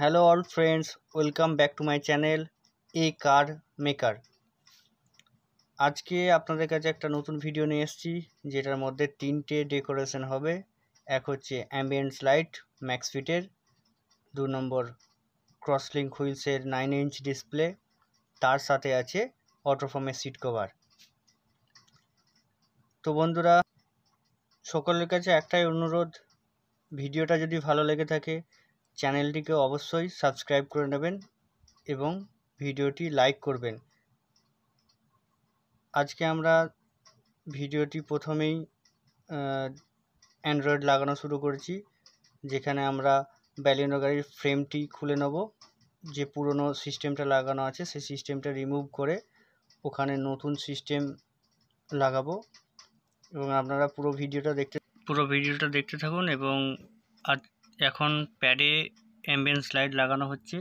Hello all friends, welcome back to my channel A Car Maker। আজকে আপনাদের কাছে একটা নতুন ভিডিও নিয়ে এসেছি যেটার মধ্যে তিনটে ডেকোরেশন হবে। এক হচ্ছে অ্যাম্বিয়েন্ট লাইট ম্যাক্সফিটের, 2 নম্বর ক্রসলিঙ্ক হুইলসের 9 ইঞ্চ ডিসপ্লে, তার সাথে আছে অটোফোমের সিট কভার। তো বন্ধুরা, সকলের কাছে একটাই অনুরোধ, ভিডিওটা যদি ভালো লেগে থাকে চ্যানেলটিকে অবশ্যই সাবস্ক্রাইব করে নেবেন এবং ভিডিওটি লাইক করবেন। আজকে আমরা ভিডিওটি প্রথমেই অ্যান্ড্রয়েড লাগানো শুরু করেছি, যেখানে আমরা ব্যালিনো গাড়ির ফ্রেমটি খুলে নেব। যে পুরনো সিস্টেমটা লাগানো আছে সেই সিস্টেমটা রিমুভ করে ওখানে নতুন সিস্টেম লাগাবো এবং আপনারা পুরো ভিডিওটা দেখতে থাকুন। এবং এখন প্যাডে অ্যাম্বিয়েন্স লাইট লাগানো হচ্ছে,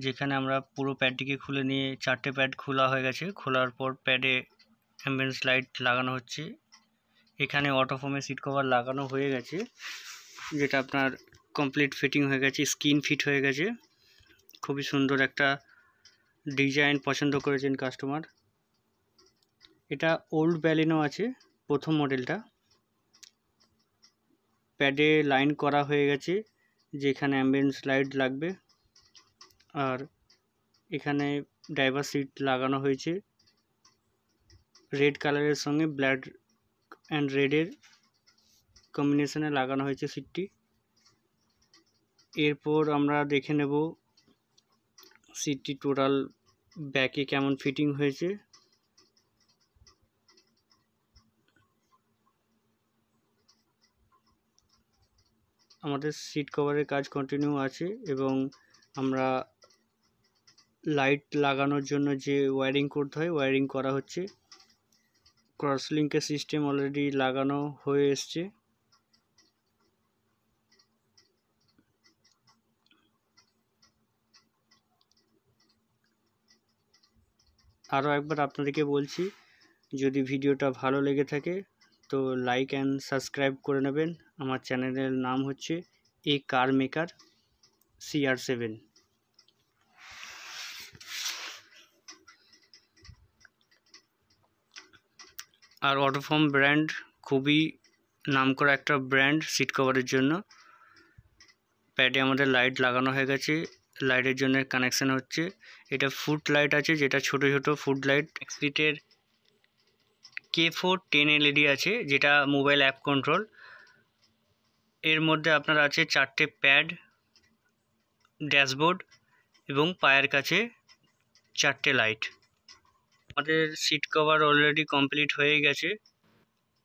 যেখানে আমরা পুরো প্যাডটিকে খুলে নিয়ে 4টে প্যাড খোলা হয়ে গেছে। খোলার পর প্যাডে অ্যাম্বিয়েন্স লাইট লাগানো হচ্ছে। এখানে অটোফোমের সিট কভার লাগানো হয়ে গেছে, যেটা আপনার কমপ্লিট ফিটিং হয়ে গেছে, স্কিন ফিট হয়ে গেছে। খুবই সুন্দর একটা ডিজাইন পছন্দ করেছেন কাস্টমার। এটা ওল্ড ব্যালিনো আছে, প্রথম মডেলটা। প্যাডে লাইন করা হয়ে গেছে, যেখানে অ্যাম্বিয়েন্স লাইট লাগবে। আর এখানে ড্রাইভার সিট লাগানো হয়েছে রেড কালারের সঙ্গে ব্ল্যাক অ্যান্ড রেডের কম্বিনেশনে লাগানো হয়েছে সিটটি। এরপর আমরা দেখে নেব সিটটি টোটাল ব্যাকে কেমন ফিটিং হয়েছে। আমাদের সিট কভারের কাজ কন্টিনিউ আছে এবং আমরা লাইট লাগানোর জন্য যে ওয়্যারিং করতে হয় ওয়্যারিং করা হচ্ছে। ক্রসলিঙ্কের সিস্টেম অলরেডি লাগানো হয়ে এসছে। আরও একবার আপনাদেরকে বলছি, যদি ভিডিওটা ভালো লেগে থাকে তো লাইক অ্যান্ড সাবস্ক্রাইব করে নেবেন। আমার চ্যানেলের নাম হচ্ছে এ কার মেকার CR7। আর অটোফোম ব্র্যান্ড খুবই নামকরা একটা ব্র্যান্ড সিট কভারের জন্য। প্যাডে আমাদের লাইট লাগানো হয়ে গেছে, লাইটের জন্য কানেকশান হচ্ছে। এটা ফুট লাইট আছে, যেটা ছোট ছোট ফুট লাইট। ম্যাক্সফিটের K4 10 LED আছে, যেটা মোবাইল অ্যাপ কন্ট্রোল। এর মধ্যে আপনার আছে 4টে প্যাড, ড্যাশবোর্ড এবং পায়ের কাছে 4টে লাইট। আমাদের সিট কভার অলরেডি কমপ্লিট হয়ে গেছে,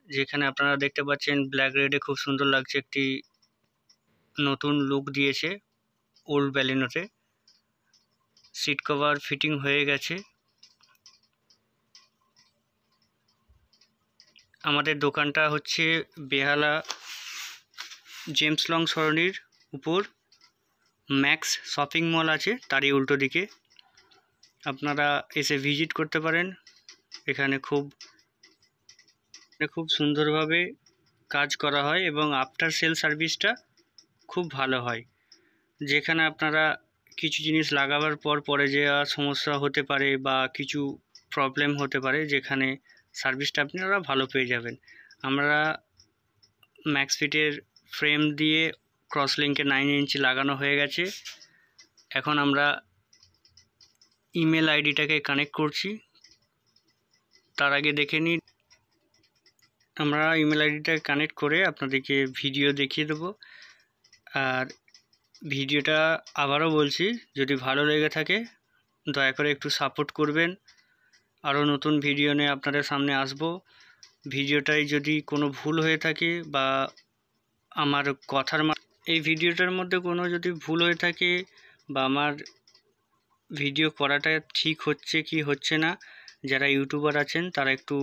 যেখানে আপনারা দেখতে পাচ্ছেন ব্ল্যাক রেডে খুব সুন্দর লাগছে, একটি নতুন লুক দিয়েছে ওল্ড ব্যালিনোতে। সিট কভার ফিটিং হয়ে গেছে। আমাদের দোকানটা হচ্ছে বেহালা জেমস লং সরণির উপর ম্যাক্স শপিং মল আছে, তারই উল্টো দিকে। আপনারা এসে ভিজিট করতে পারেন। এখানে খুব সুন্দরভাবে কাজ করা হয় এবং আফটার সেল সার্ভিসটা খুব ভালো হয়। যেখানে আপনারা কিছু জিনিস লাগাবার পর পরে যে সমস্যা হতে পারে বা কিছু প্রবলেম হতে পারে, যেখানে সার্ভিসটা আপনারা ভালো পেয়ে যাবেন। আমরা ম্যাক্সফিটের ফ্রেম দিয়ে ক্রসলিঙ্কে 9 ইঞ্চি লাগানো হয়ে গেছে। এখন আমরা ইমেল আইডিটাকে কানেক্ট করছি। তার আগে দেখে নিই, আমরা ইমেল আইডিটা কানেক্ট করে আপনাদেরকে ভিডিও দেখিয়ে দেবো। আর ভিডিওটা আবারও বলছি, যদি ভালো লেগে থাকে দয়া করে একটু সাপোর্ট করবেন। আরও নতুন ভিডিও নিয়ে আপনাদের সামনে আসব। ভিডিওটায় যদি কোনো ভুল হয়ে থাকে বা আমার এই ভিডিওটার মধ্যে কোনো যদি ভুল হয়ে থাকে বা আমার ভিডিও করাটা ঠিক হচ্ছে কি হচ্ছে না, যারা ইউটিউবার আছেন তারা একটু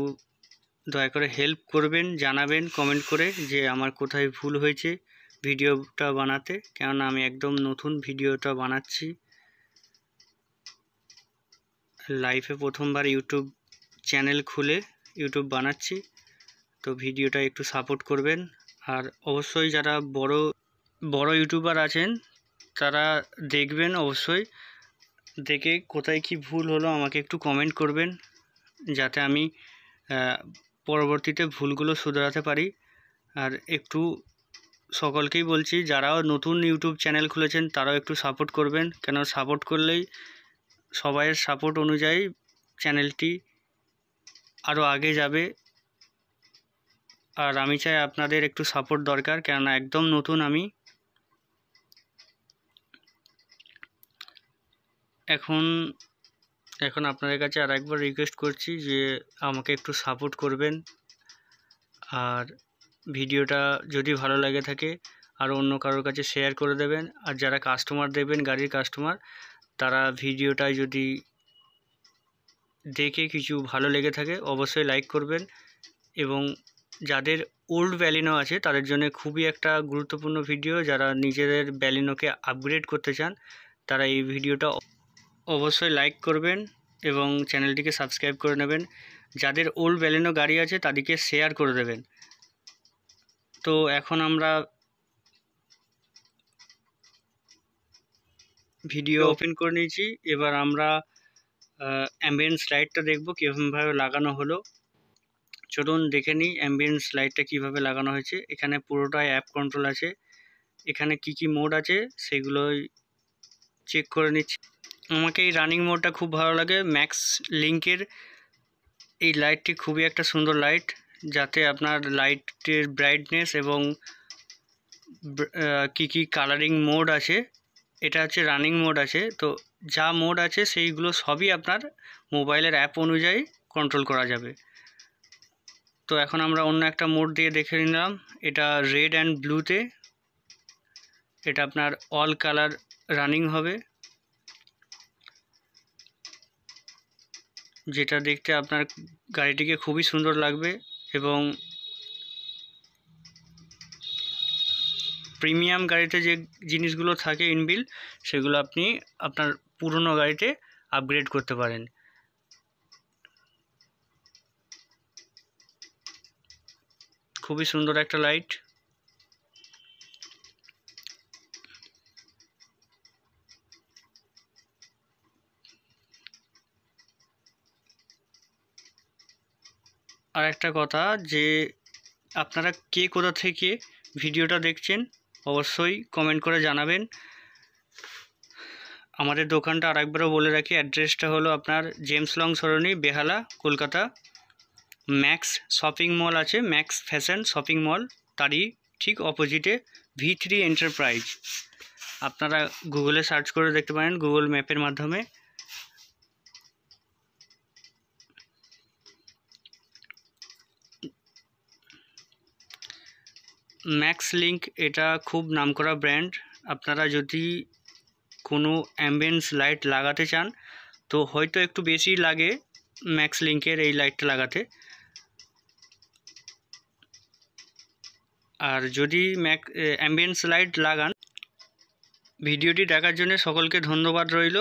দয়া করে হেল্প করবেন, জানাবেন কমেন্ট করে যে আমার কোথায় ভুল হয়েছে ভিডিওটা বানাতে। কেননা আমি একদম নতুন ভিডিওটা বানাচ্ছি, লাইফে প্রথমবার ইউটিউব চ্যানেল খুলে ইউটিউব বানাচ্ছি। তো ভিডিওটা একটু সাপোর্ট করবেন। আর অবশ্যই যারা বড় ইউটিউবার আছেন তারা দেখবেন, অবশ্যই দেখে কোথায় কি ভুল হলো আমাকে একটু কমেন্ট করবেন, যাতে আমি পরবর্তীতে ভুলগুলো শুধরাতে পারি। আর একটু সকলকেই বলছি, যারাও নতুন ইউটিউব চ্যানেল খুলেছেন তারাও একটু সাপোর্ট করবেন, কেন সাপোর্ট করলেই সবাইয়ের সাপোর্ট অনুযায়ী চ্যানেলটি আরও আগে যাবে। আর আমি চাই আপনাদের একটু সাপোর্ট দরকার, কেননা একদম নতুন আমি। এখন আপনাদের কাছে আর একবার রিকোয়েস্ট করছি যে আমাকে একটু সাপোর্ট করবেন। আর ভিডিওটা যদি ভালো লাগে থাকে আর অন্য কারোর কাছে শেয়ার করে দেবেন। আর যারা কাস্টমার দেবেন, গাড়ির কাস্টমার, তারা ভিডিওটা যদি দেখে কিছু ভালো লেগে থাকে অবশ্যই লাইক করবেন। এবং যাদের ওল্ড ব্যালিনো আছে তাদের জন্য খুবই একটা গুরুত্বপূর্ণ ভিডিও, যারা নিজেদের ব্যালিনোকে আপগ্রেড করতে চান তারা এই ভিডিওটা অবশ্যই লাইক করবেন এবং চ্যানেলটিকে সাবস্ক্রাইব করে নেবেন। যাদের ওল্ড ব্যালিনো গাড়ি আছে তাদেরকে শেয়ার করে দেবেন। তো এখন আমরা ভিডিও ওপেন করে নিয়েছি, এবার আমরা অ্যাম্বিয়েন্স লাইটটা দেখব কীভাবে লাগানো হলো। চলুন দেখে নিই অ্যাম্বিয়েন্স লাইটটা কীভাবে লাগানো হয়েছে। এখানে পুরোটাই অ্যাপ কন্ট্রোল আছে, এখানে কি কি মোড আছে সেগুলোই চেক করে নিচ্ছি। আমাকে এই রানিং মোডটা খুব ভালো লাগে। ম্যাক্স লিঙ্কের এই লাইটটি খুবই একটা সুন্দর লাইট, যাতে আপনার লাইটের ব্রাইটনেস এবং কি কি কালারিং মোড আছে, এটা হচ্ছে রানিং মোড আছে। তো যা মোড আছে সেইগুলো সবই আপনার মোবাইলের অ্যাপ অনুযায়ী কন্ট্রোল করা যাবে। তো এখন আমরা অন্য একটা মোড দিয়ে দেখে নিলাম, এটা রেড অ্যান্ড ব্লুতে, এটা আপনার অল কালার রানিং হবে, যেটা দেখতে আপনার গাড়িটিকে খুবই সুন্দর লাগবে। এবং প্রিমিয়াম গাড়িতে যে জিনিসগুলো থাকে ইনবিল্ট, সেগুলো আপনি আপনার পুরনো গাড়িতে আপগ্রেড করতে পারেন। খুবই সুন্দর একটা লাইট। আর একটা কথা, যে আপনারা কে কোথা থেকে ভিডিওটা দেখছেন অবশ্যই কমেন্ট করে জানাবেন। আমাদের দোকানটা আরেকবারও বলে রাখি, অ্যাড্রেসটা হলো আপনার জেমস লং সরণি, বেহালা, কলকাতা। ম্যাক্স শপিং মল আছে, ম্যাক্স ফ্যাশন শপিং মল, তারই ঠিক অপোজিটে V3 এন্টারপ্রাইজ। আপনারা গুগলে সার্চ করে দেখতে পারেন, গুগল ম্যাপের মাধ্যমে। ম্যাক্স লিঙ্ক এটা খুব নামকরা ব্র্যান্ড। আপনারা যদি কোনো অ্যাম্বিয়েন্স লাইট লাগাতে চান তো হয়তো একটু বেশি লাগে ম্যাক্স লিঙ্কের এই লাইটটা লাগাতে। আর যদি অ্যাম্বিয়েন্স লাইট লাগান। ভিডিওটি দেখার জন্য সকলকে ধন্যবাদ রইল।